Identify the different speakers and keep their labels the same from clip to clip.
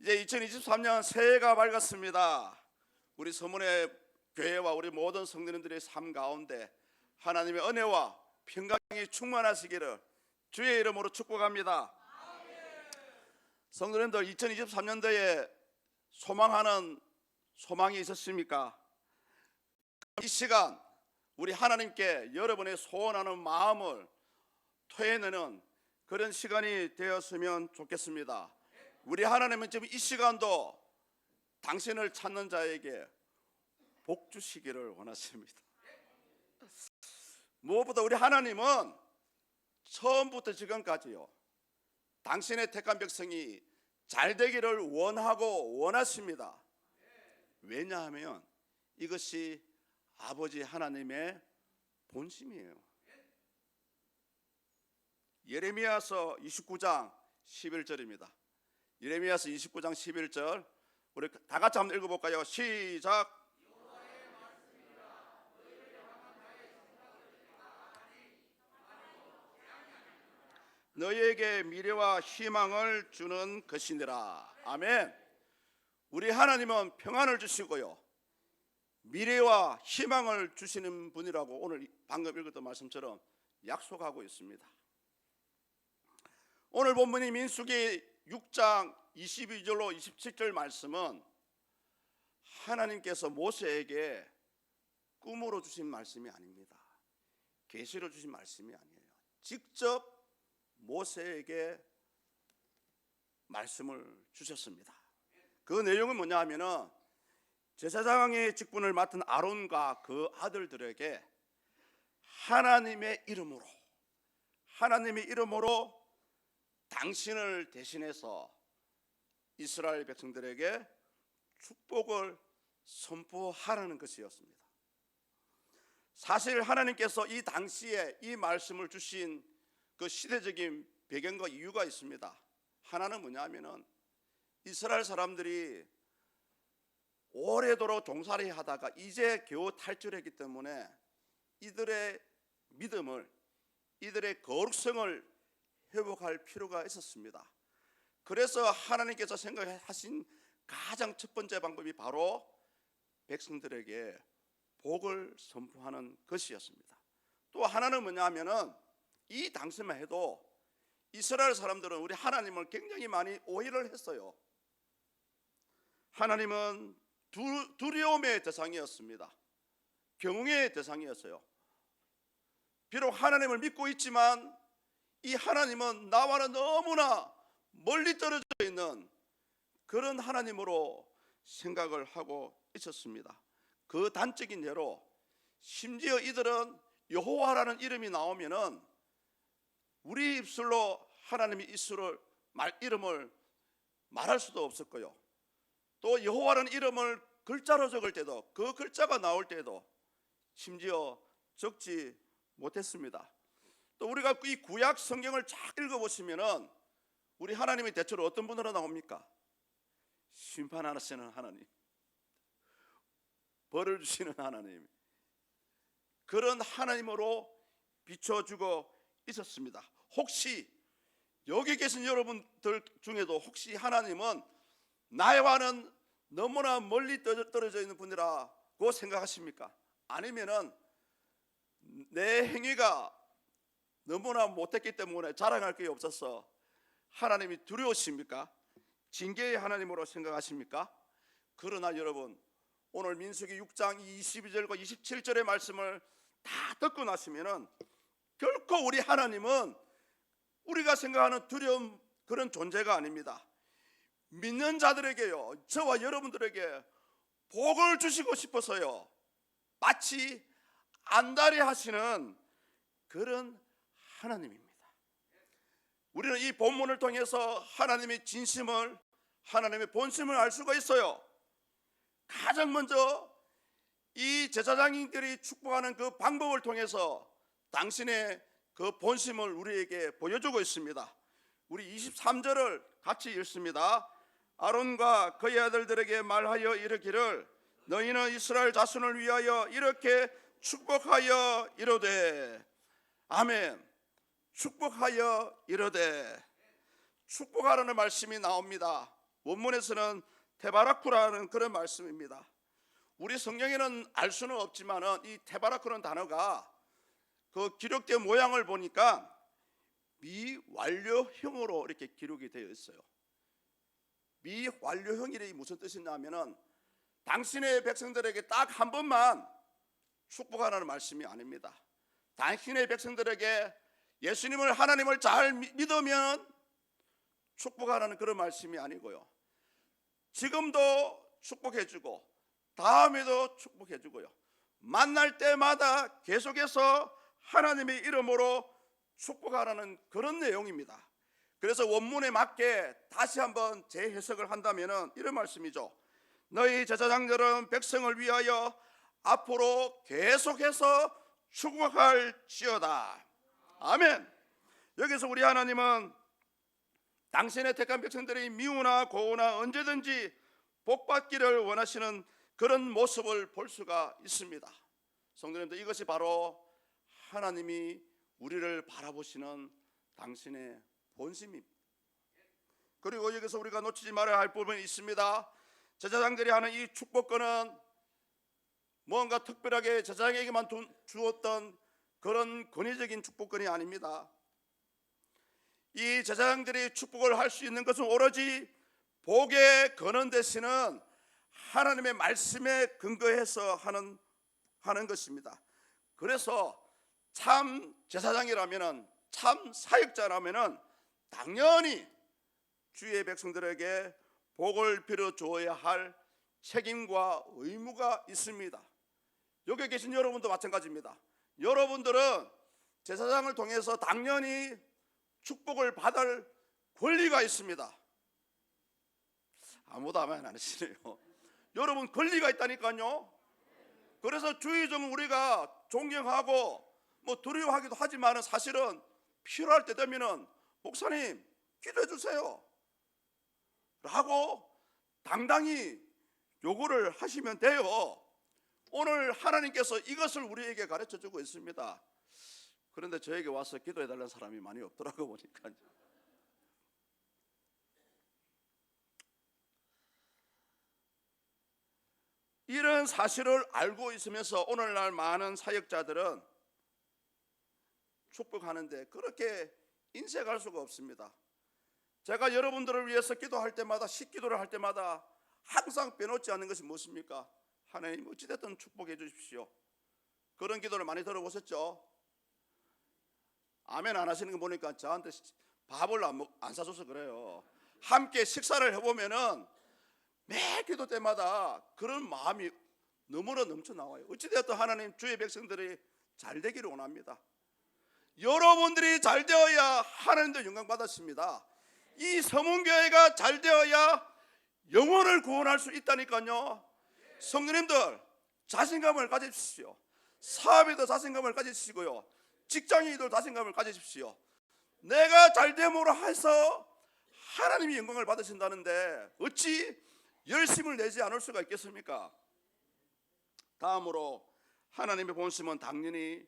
Speaker 1: 이제 2023년 새해가 밝았습니다. 우리 서문의 교회와 우리 모든 성도님들의 삶 가운데 하나님의 은혜와 평강이 충만하시기를 주의 이름으로 축복합니다. 성도님들, 2023년도에 소망하는 소망이 있었습니까? 이 시간 우리 하나님께 여러분의 소원하는 마음을 토해내는 그런 시간이 되었으면 좋겠습니다. 우리 하나님은 지금 이 시간도 당신을 찾는 자에게 복 주시기를 원하십니다. 무엇보다 우리 하나님은 처음부터 지금까지요, 당신의 택한 백성이 잘 되기를 원하고 원하십니다. 왜냐하면 이것이 아버지 하나님의 본심이에요. 예레미야서 29장 11절입니다. 예레미야서 29장 11절 우리 다 같이 한번 읽어볼까요? 시작. 너희에게 미래와 희망을 주는 것이니라. 아멘. 우리 하나님은 평안을 주시고요, 미래와 희망을 주시는 분이라고 오늘 방금 읽었던 말씀처럼 약속하고 있습니다. 오늘 본문이 민수기 6장 22절로 27절 말씀은 하나님께서 모세에게 꿈으로 주신 말씀이 아닙니다. 계시로 주신 말씀이 아니에요. 직접 모세에게 말씀을 주셨습니다. 그 내용은 뭐냐 하면은 제사장의 직분을 맡은 아론과 그 아들들에게 하나님의 이름으로 당신을 대신해서 이스라엘 백성들에게 축복을 선포하라는 것이었습니다. 사실 하나님께서 이 당시에 이 말씀을 주신 그 시대적인 배경과 이유가 있습니다. 하나는 뭐냐 하면은 이스라엘 사람들이 오래도록 종살이 하다가 이제 겨우 탈출했기 때문에 이들의 믿음을, 이들의 거룩성을 회복할 필요가 있었습니다. 그래서 하나님께서 생각하신 가장 첫 번째 방법이 바로 백성들에게 복을 선포하는 것이었습니다. 또 하나는 뭐냐 하면은 이 당시만 해도 이스라엘 사람들은 우리 하나님을 굉장히 많이 오해를 했어요. 하나님은 두려움의 대상이었습니다. 경외의 대상이었어요. 비록 하나님을 믿고 있지만 이 하나님은 나와는 너무나 멀리 떨어져 있는 그런 하나님으로 생각을 하고 있었습니다. 그 단적인 예로 심지어 이들은 여호와라는 이름이 나오면은 우리 입술로 하나님의 이름을 말할 수도 없었고요, 또 여호와라는 이름을 글자로 적을 때도 그 글자가 나올 때도 심지어 적지 못했습니다. 또 우리가 이 구약 성경을 쫙 읽어보시면은 우리 하나님이 대체로 어떤 분으로 나옵니까? 심판하시는 하나님, 벌을 주시는 하나님, 그런 하나님으로 비춰주고 있었습니다. 혹시 여기 계신 여러분들 중에도 혹시 하나님은 나와는 너무나 멀리 떨어져 있는 분이라고 생각하십니까? 아니면은 내 행위가 너무나 못했기 때문에 자랑할 게 없어서 하나님이 두려우십니까? 징계의 하나님으로 생각하십니까? 그러나 여러분, 오늘 민수기 6장 22절과 27절의 말씀을 다 듣고 나시면은 결코 우리 하나님은 우리가 생각하는 두려운 그런 존재가 아닙니다. 믿는 자들에게요, 저와 여러분들에게 복을 주시고 싶어서요, 마치 안달이 하시는 그런 하나님입니다. 우리는 이 본문을 통해서 하나님의 진심을, 하나님의 본심을 알 수가 있어요. 가장 먼저 이 제사장들이 축복하는 그 방법을 통해서 당신의 그 본심을 우리에게 보여주고 있습니다. 우리 23절을 같이 읽습니다. 아론과 그의 아들들에게 말하여 이르기를 너희는 이스라엘 자손을 위하여 이렇게 축복하여 이르되. 아멘. 축복하여 이르되. 축복하라는 말씀이 나옵니다. 원문에서는 테바라쿠라는 그런 말씀입니다. 우리 성경에는 알 수는 없지만은 이 테바라쿠라는 단어가 그 기록된 모양을 보니까 미완료형으로 이렇게 기록이 되어 있어요. 미완료형이 무슨 뜻이냐면은 당신의 백성들에게 딱 한 번만 축복하라는 말씀이 아닙니다. 당신의 백성들에게 예수님을, 하나님을 잘 믿으면 축복하라는 그런 말씀이 아니고요, 지금도 축복해주고 다음에도 축복해주고요, 만날 때마다 계속해서 하나님의 이름으로 축복하라는 그런 내용입니다. 그래서 원문에 맞게 다시 한번 재해석을 한다면 이런 말씀이죠. 너희 제사장들은 백성을 위하여 앞으로 계속해서 축복할지어다. 아멘. 여기서 우리 하나님은 당신의 택한 백성들이 미우나 고우나 언제든지 복받기를 원하시는 그런 모습을 볼 수가 있습니다. 성도님들, 이것이 바로 하나님이 우리를 바라보시는 당신의 본심입니다. 그리고 여기서 우리가 놓치지 말아야 할 부분이 있습니다. 제사장들이 하는 이 축복권은 뭔가 특별하게 제사장에게만 주었던 그런 권위적인 축복권이 아닙니다. 이 제사장들이 축복을 할 수 있는 것은 오로지 복의 근원 되시는 하나님의 말씀에 근거해서 하는 것입니다. 그래서 참 제사장이라면은, 참 사역자라면은 당연히 주의 백성들에게 복을 빌어 주어야 할 책임과 의무가 있습니다. 여기 계신 여러분도 마찬가지입니다. 여러분들은 제사장을 통해서 당연히 축복을 받을 권리가 있습니다. 아무도 아멘 안 하시네요. 여러분, 권리가 있다니까요. 그래서 주의종 우리가 존경하고 두려워하기도 하지만 사실은 필요할 때 되면은 목사님 기도해 주세요 라고 당당히 요구를 하시면 돼요. 오늘 하나님께서 이것을 우리에게 가르쳐 주고 있습니다. 그런데 저에게 와서 기도해 달라는 사람이 많이 없더라고 보니까. 이런 사실을 알고 있으면서 오늘날 많은 사역자들은 축복하는데 그렇게 인색할 수가 없습니다. 제가 여러분들을 위해서 기도할 때마다, 식기도를 할 때마다 항상 빼놓지 않는 것이 무엇입니까? 하나님 어찌됐든 축복해 주십시오. 그런 기도를 많이 들어보셨죠? 아멘 안 하시는 거 보니까 저한테 밥을 안 사줘서 그래요. 함께 식사를 해보면은 매 기도 때마다 그런 마음이 너무나 넘쳐 나와요. 어찌되었든 하나님, 주의 백성들이 잘 되기를 원합니다. 여러분들이 잘 되어야 하나님도 영광 받으십니다. 이 서문교회가 잘 되어야 영혼을 구원할 수 있다니까요. 성도님들, 자신감을 가지십시오. 사업에도 자신감을 가지시고요, 직장인도 자신감을 가지십시오. 내가 잘 됨으로 해서 하나님이 영광을 받으신다는데 어찌 열심을 내지 않을 수가 있겠습니까? 다음으로 하나님의 본심은 당연히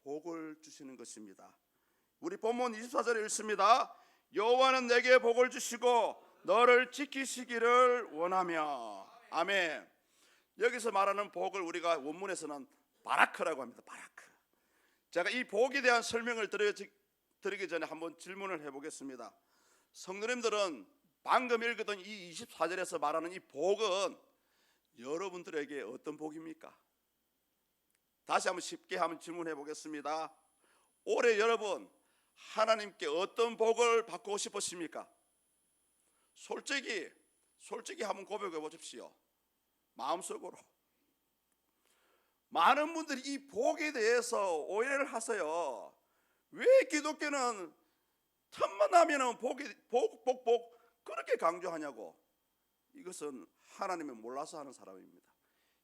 Speaker 1: 복을 주시는 것입니다. 우리 본문 24절에 읽습니다. 여호와는 내게 복을 주시고 너를 지키시기를 원하며. 아멘. 여기서 말하는 복을 우리가 원문에서는 바라크라고 합니다. 바라크. 제가 이 복에 대한 설명을 드리기 전에 한번 질문을 해보겠습니다. 성도님들은 방금 읽었던 이 24절에서 말하는 이 복은 여러분들에게 어떤 복입니까? 다시 한번 쉽게 한번 질문해 보겠습니다. 올해 여러분 하나님께 어떤 복을 받고 싶으십니까? 솔직히 한번 고백해 보십시오. 마음속으로. 많은 분들이 이 복에 대해서 오해를 하세요. 왜 기독교는 틈만 나면은 복 그렇게 강조하냐고. 이것은 하나님을 몰라서 하는 사람입니다.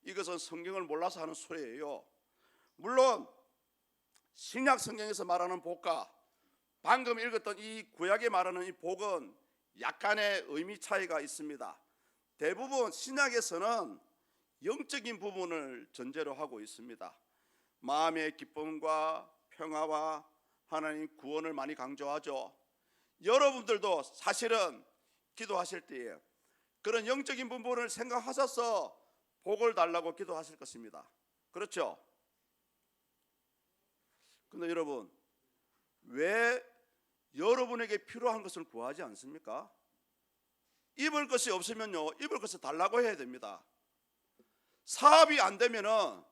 Speaker 1: 이것은 성경을 몰라서 하는 소리예요. 물론 신약 성경에서 말하는 복과 방금 읽었던 이 구약에 말하는 이 복은 약간의 의미 차이가 있습니다. 대부분 신약에서는 영적인 부분을 전제로 하고 있습니다. 마음의 기쁨과 평화와 하나님 구원을 많이 강조하죠. 여러분들도 사실은 기도하실 때에 그런 영적인 부분을 생각하셔서 복을 달라고 기도하실 것입니다. 그렇죠? 근데 여러분, 왜 여러분에게 필요한 것을 구하지 않습니까? 입을 것이 없으면요, 입을 것을 달라고 해야 됩니다. 사업이 안 되면은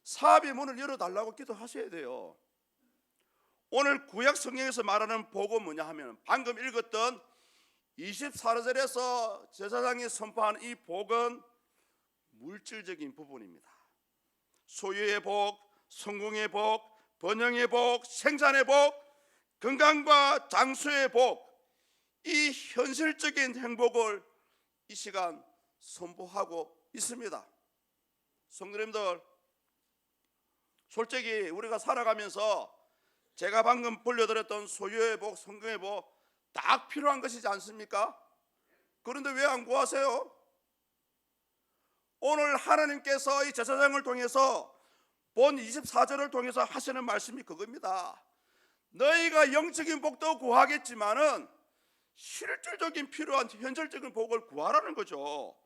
Speaker 1: 사업의 문을 열어달라고 기도하셔야 돼요. 오늘 구약 성경에서 말하는 복은 뭐냐 하면 방금 읽었던 24절에서 제사장이 선포하는 이 복은 물질적인 부분입니다. 소유의 복, 성공의 복, 번영의 복, 생산의 복, 건강과 장수의 복, 이 현실적인 행복을 이 시간 선포하고 있습니다. 성도님들, 솔직히 우리가 살아가면서 제가 방금 불려드렸던 소유의 복, 성공의 복 다 필요한 것이지 않습니까? 그런데 왜 안 구하세요? 오늘 하나님께서 이 제사장을 통해서 본 24절을 통해서 하시는 말씀이 그겁니다. 너희가 영적인 복도 구하겠지만은 실질적인 필요한 현실적인 복을 구하라는 거죠.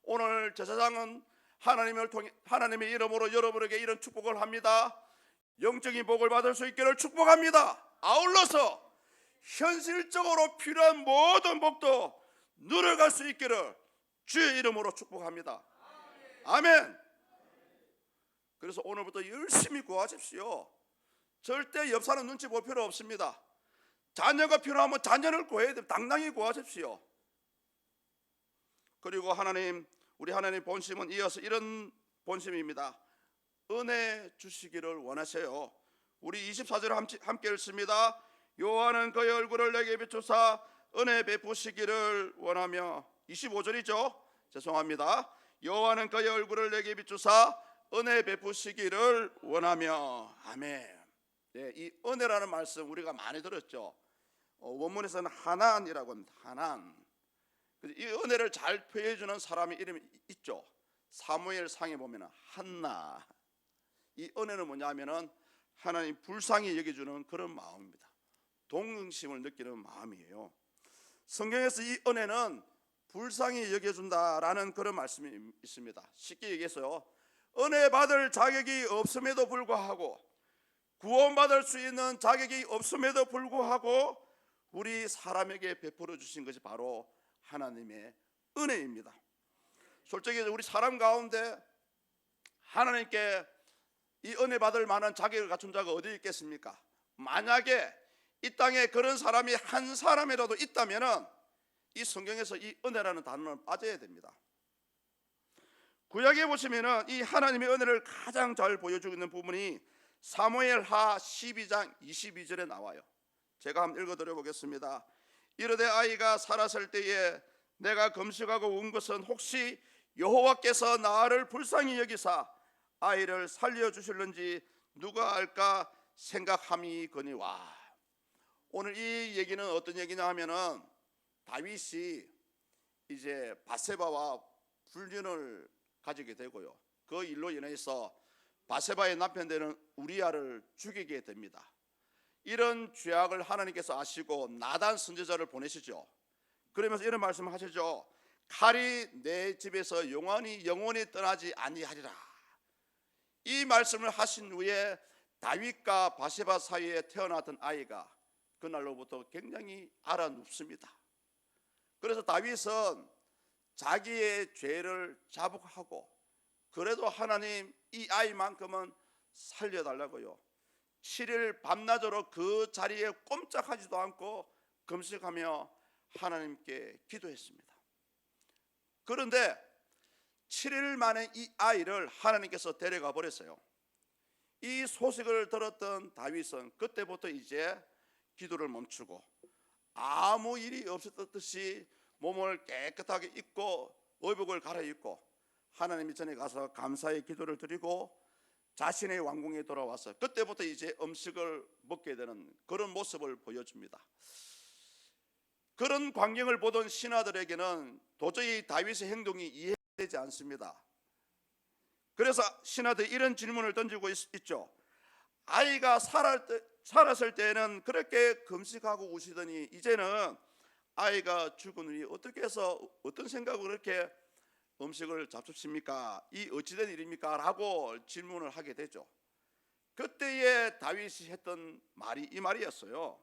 Speaker 1: 오늘 제사장은 하나님의 이름으로 여러분에게 이런 축복을 합니다. 영적인 복을 받을 수 있기를 축복합니다. 아울러서 현실적으로 필요한 모든 복도 누려갈 수 있기를 주의 이름으로 축복합니다. 아멘. 그래서 오늘부터 열심히 구하십시오. 절대 옆 사람 눈치 볼 필요 없습니다. 자녀가 필요하면 자녀를 구해야 됩니다. 당당히 구하십시오. 그리고 우리 하나님 본심은 이어서 이런 본심입니다. 은혜 주시기를 원하세요. 우리 24절 함께 읽습니다. 여호와는 그의 얼굴을 내게 비추사 은혜 베푸시기를 원하며. 25절이죠. 죄송합니다. 여호와는 그의 얼굴을 내게 비추사 은혜 베푸시기를 원하며. 아멘. 네, 이 은혜라는 말씀 우리가 많이 들었죠. 원문에서는 하난이라고 합니다. 하난. 이 은혜를 잘 표현해주는 사람의 이름이 있죠. 사무엘상에 보면 한나. 이 은혜는 뭐냐면은 하나님 불쌍히 여겨주는 그런 마음입니다. 동정심을 느끼는 마음이에요. 성경에서 이 은혜는 불쌍히 여겨준다라는 그런 말씀이 있습니다. 쉽게 얘기해서요, 은혜 받을 자격이 없음에도 불구하고, 구원받을 수 있는 자격이 없음에도 불구하고 우리 사람에게 베풀어 주신 것이 바로 하나님의 은혜입니다. 솔직히 우리 사람 가운데 하나님께 이 은혜 받을 만한 자격을 갖춘 자가 어디 있겠습니까? 만약에 이 땅에 그런 사람이 한 사람이라도 있다면은 이 성경에서 이 은혜라는 단어는 빠져야 됩니다. 구약에 보시면은 이 하나님의 은혜를 가장 잘 보여주고 있는 부분이 사무엘하 12장 22절에 나와요. 제가 한번 읽어드려 보겠습니다. 이르되 아이가 살았을 때에 내가 금식하고 운 것은 혹시 여호와께서 나를 불쌍히 여기사 아이를 살려주실는지 누가 알까 생각함이거니와. 오늘 이 얘기는 어떤 얘기냐 하면은 다윗이 이제 밧세바와 불륜을 가지게 되고요, 그 일로 인해서 밧세바의 남편 되는 우리아를 죽이게 됩니다. 이런 죄악을 하나님께서 아시고 나단 선지자를 보내시죠. 그러면서 이런 말씀을 하시죠. 칼이 내 집에서 영원히 떠나지 아니하리라. 이 말씀을 하신 후에 다윗과 밧세바 사이에 태어났던 아이가 그날로부터 굉장히 알아눕습니다. 그래서 다윗은 자기의 죄를 자복하고 그래도 하나님 이 아이만큼은 살려달라고요, 7일 밤낮으로 그 자리에 꼼짝하지도 않고 금식하며 하나님께 기도했습니다. 그런데 7일 만에 이 아이를 하나님께서 데려가 버렸어요. 이 소식을 들었던 다윗은 그때부터 이제 기도를 멈추고 아무 일이 없었듯이 몸을 깨끗하게 입고 의복을 갈아입고 하나님 전에 가서 감사의 기도를 드리고 자신의 왕궁에 돌아와서 그때부터 이제 음식을 먹게 되는 그런 모습을 보여줍니다. 그런 광경을 보던 신하들에게는 도저히 다윗의 행동이 이해되지 않습니다. 그래서 신하들이 이런 질문을 던지고 있죠. 아이가 살았을 때는 그렇게 금식하고 우시더니 이제는 아이가 죽으니 어떻게 해서 어떤 생각으로 그렇게 음식을 잡수십니까? 이 어찌된 일입니까? 라고 질문을 하게 되죠. 그때에 다윗이 했던 말이 이 말이었어요.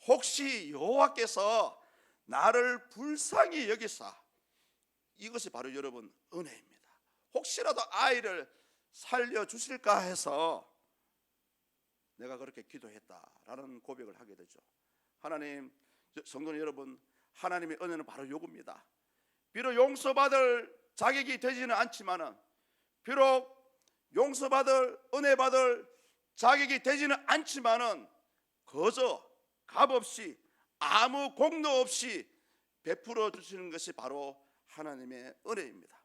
Speaker 1: 혹시 여호와께서 나를 불쌍히 여기사, 이것이 바로 여러분 은혜입니다. 혹시라도 아이를 살려주실까 해서 내가 그렇게 기도했다라는 고백을 하게 되죠. 하나님, 성도 여러분, 하나님의 은혜는 바로 요겁니다. 비록 용서받을 자격이 되지는 않지만은, 비록 용서받을, 은혜받을 자격이 되지는 않지만은 거저 값없이 아무 공로 없이 베풀어 주시는 것이 바로 하나님의 은혜입니다.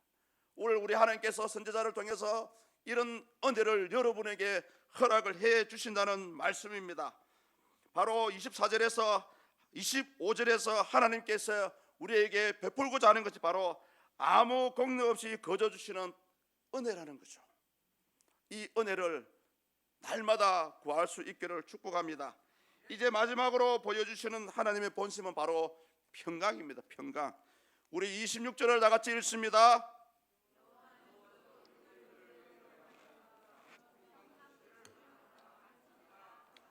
Speaker 1: 오늘 우리 하나님께서 선지자를 통해서 이런 은혜를 여러분에게 허락을 해 주신다는 말씀입니다. 바로 24절에서 25절에서 하나님께서 우리에게 베풀고자 하는 것이 바로 아무 공로 없이 거저 주시는 은혜라는 거죠. 이 은혜를 날마다 구할 수 있기를 축복합니다. 이제 마지막으로 보여주시는 하나님의 본심은 바로 평강입니다. 평강. 우리 26절을 다 같이 읽습니다.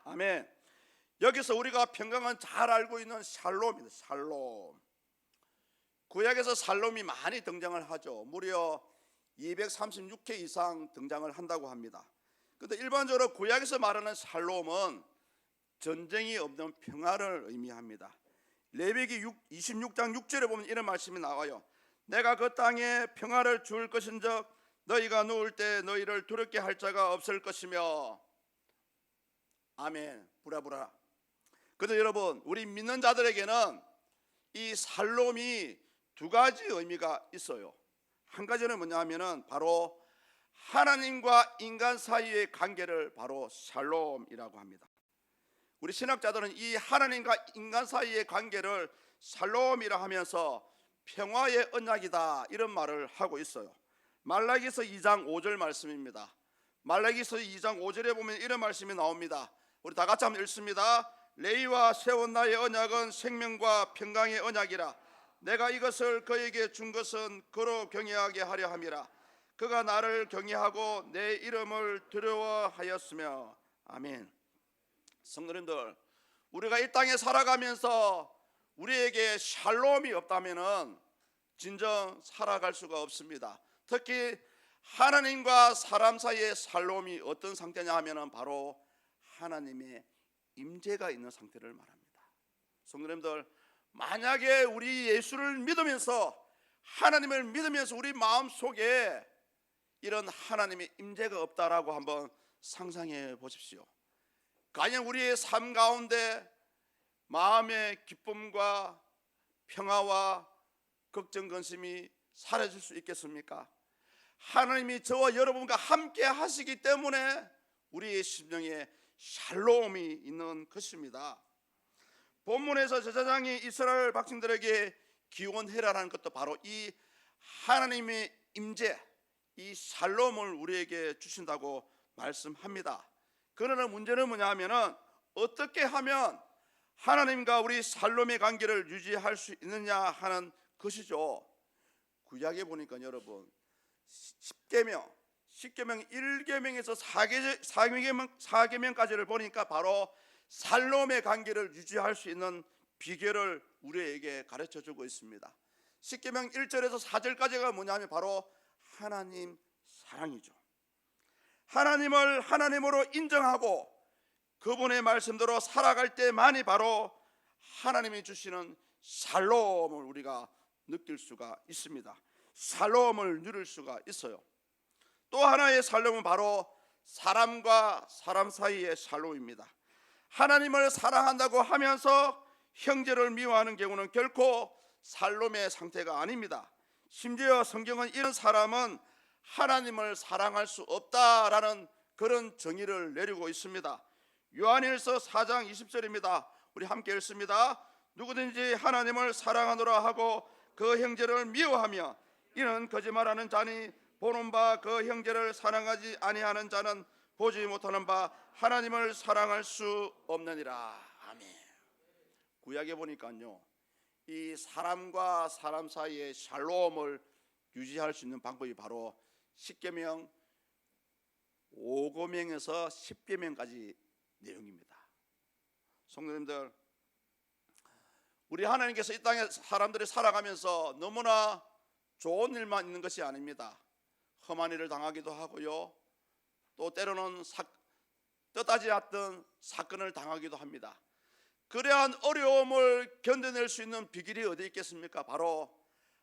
Speaker 1: 아멘. 여기서 우리가 평강은 잘 알고 있는 샬롬입니다. 샬롬. 구약에서 샬롬이 많이 등장을 하죠. 무려 236회 이상 등장을 한다고 합니다. 그런데 일반적으로 구약에서 말하는 샬롬은 전쟁이 없는 평화를 의미합니다. 레위기 26장 6절에 보면 이런 말씀이 나와요. 내가 그 땅에 평화를 줄 것인즉 너희가 누울 때 너희를 두렵게 할 자가 없을 것이며. 아멘. 부라부라. 그런데 여러분, 우리 믿는 자들에게는 이 샬롬이 두 가지 의미가 있어요. 한 가지는 뭐냐 하면은 바로 하나님과 인간 사이의 관계를 바로 샬롬이라고 합니다. 우리 신학자들은 이 하나님과 인간 사이의 관계를 샬롬이라 하면서 평화의 언약이다, 이런 말을 하고 있어요. 말라기서 2장 5절 말씀입니다. 말라기서 2장 5절에 보면 이런 말씀이 나옵니다. 우리 다 같이 한번 읽습니다. 레위와 세운 나의 언약은 생명과 평강의 언약이라. 내가 이것을 그에게 준 것은 그로 경외하게 하려 함이라. 그가 나를 경외하고 내 이름을 두려워하였으며. 아멘. 성도님들, 우리가 이 땅에 살아가면서 우리에게 샬롬이 없다면은 진정 살아갈 수가 없습니다. 특히 하나님과 사람 사이의 샬롬이 어떤 상태냐 하면은 바로 하나님의 임재가 있는 상태를 말합니다. 성도님들, 만약에 우리 예수를 믿으면서, 하나님을 믿으면서 우리 마음속에 이런 하나님의 임재가 없다라고 한번 상상해 보십시오. 과연 우리의 삶 가운데 마음의 기쁨과 평화와 걱정 근심이 사라질 수 있겠습니까? 하나님이 저와 여러분과 함께 하시기 때문에 우리의 심령에 샬롬이 있는 것입니다. 본문에서 제사장이 이스라엘 백성들에게 기원해라라는 것도 바로 이 하나님의 임재, 이 샬롬을 우리에게 주신다고 말씀합니다. 그러나 문제는 뭐냐 하면은 어떻게 하면 하나님과 우리 샬롬의 관계를 유지할 수 있느냐 하는 것이죠. 구약에 보니까 여러분 10계명 1계명에서 4계명까지를 보니까 바로 샬롬의 관계를 유지할 수 있는 비결을 우리에게 가르쳐주고 있습니다. 10계명 1절에서 4절까지가 뭐냐면 바로 하나님 사랑이죠. 하나님을 하나님으로 인정하고 그분의 말씀대로 살아갈 때만이 바로 하나님이 주시는 샬롬을 우리가 느낄 수가 있습니다. 샬롬을 누릴 수가 있어요. 또 하나의 샬롬은 바로 사람과 사람 사이의 샬롬입니다. 하나님을 사랑한다고 하면서 형제를 미워하는 경우는 결코 샬롬의 상태가 아닙니다. 심지어 성경은 이런 사람은 하나님을 사랑할 수 없다라는 그런 정의를 내리고 있습니다. 요한일서 4장 20절입니다. 우리 함께 읽습니다. 누구든지 하나님을 사랑하노라 하고 그 형제를 미워하며 이는 거짓말하는 자니 보는 바 그 형제를 사랑하지 아니하는 자는 보지 못하는 바 하나님을 사랑할 수 없느니라. 아멘. 구약에 보니까요, 이 사람과 사람 사이의 샬롬을 유지할 수 있는 방법이 바로 10계명 5계명에서 10계명까지 내용입니다. 성도님들, 우리 하나님께서 이 땅에 사람들이 살아가면서 너무나 좋은 일만 있는 것이 아닙니다. 험한 일을 당하기도 하고요, 또 때로는 뜻하지 않던 사건을 당하기도 합니다. 그러한 어려움을 견뎌낼 수 있는 비결이 어디 있겠습니까? 바로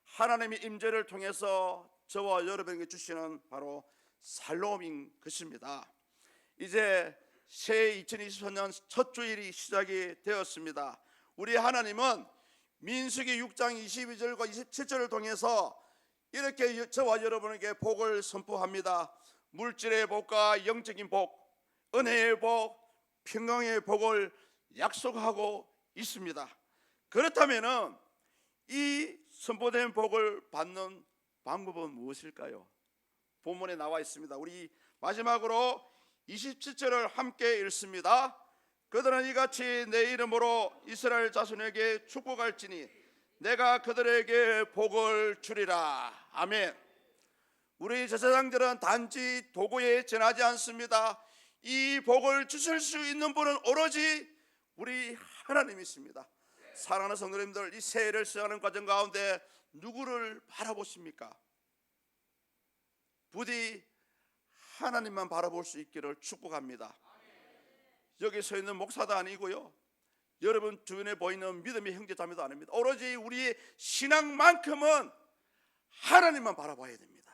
Speaker 1: 하나님의 임재를 통해서 저와 여러분에게 주시는 바로 샬롬인 것입니다. 이제 새 2023년 첫 주일이 시작이 되었습니다. 우리 하나님은 민수기 6장 22절과 27절을 통해서 이렇게 저와 여러분에게 복을 선포합니다. 물질의 복과 영적인 복, 은혜의 복, 평강의 복을 약속하고 있습니다. 그렇다면은 이 선포된 복을 받는 방법은 무엇일까요? 본문에 나와 있습니다. 우리 마지막으로 27절을 함께 읽습니다. 그들은 이같이 내 이름으로 이스라엘 자손에게 축복할지니 내가 그들에게 복을 주리라. 아멘. 우리 제사장들은 단지 도구에 지나지 않습니다. 이 복을 주실 수 있는 분은 오로지 우리 하나님이십니다. 사랑하는 성도님들, 이 새해를 시작하는 과정 가운데 누구를 바라보십니까? 부디 하나님만 바라볼 수 있기를 축복합니다. 여기 서 있는 목사도 아니고요, 여러분 주변에 보이는 믿음의 형제자매도 아닙니다. 오로지 우리의 신앙만큼은 하나님만 바라봐야 됩니다.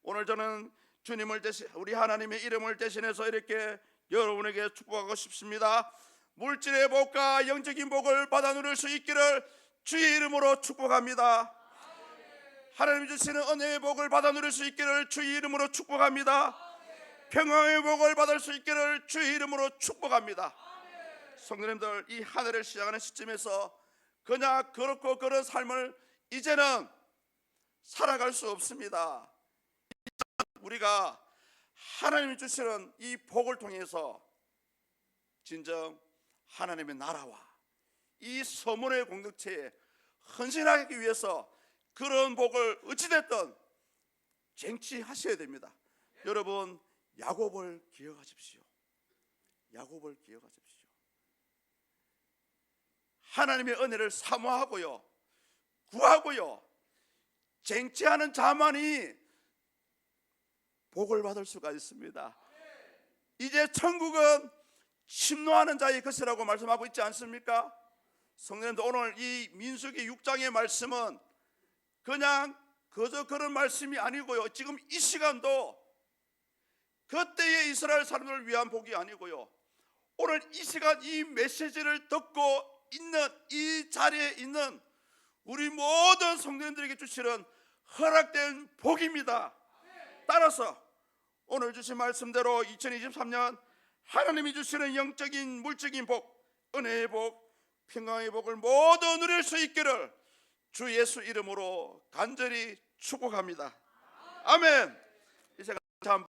Speaker 1: 오늘 저는 주님을 대신, 우리 하나님의 이름을 대신해서 이렇게 여러분에게 축복하고 싶습니다. 물질의 복과 영적인 복을 받아 누릴 수 있기를 주의 이름으로 축복합니다. 하나님이 주시는 은혜의 복을 받아 누릴 수 있기를 주의 이름으로 축복합니다. 평강의 복을 받을 수 있기를 주의 이름으로 축복합니다. 성도님들, 이 한 해를 시작하는 시점에서 그냥 그렇고 그런 삶을 이제는 살아갈 수 없습니다. 우리가 하나님이 주시는 이 복을 통해서 진정 하나님의 나라와 이 서문의 공동체에 헌신하기 위해서 그런 복을 어찌됐든 쟁취하셔야 됩니다. 여러분, 야곱을 기억하십시오. 야곱을 기억하십시오. 하나님의 은혜를 사모하고요, 구하고요, 쟁취하는 자만이 복을 받을 수가 있습니다. 이제 천국은 침노하는 자의 것이라고 말씀하고 있지 않습니까? 성도님들, 오늘 이 민수기 6장의 말씀은 그냥 그저 그런 말씀이 아니고요, 지금 이 시간도 그때의 이스라엘 사람들을 위한 복이 아니고요, 오늘 이 시간 이 메시지를 듣고 있는 이 자리에 있는 우리 모든 성도님들에게 주시는 허락된 복입니다. 따라서 오늘 주신 말씀대로 2023년 하나님이 주시는 영적인 물적인 복, 은혜의 복, 평강의 복을 모두 누릴 수 있기를 주 예수 이름으로 간절히 축복합니다. 아멘. 이 시간 참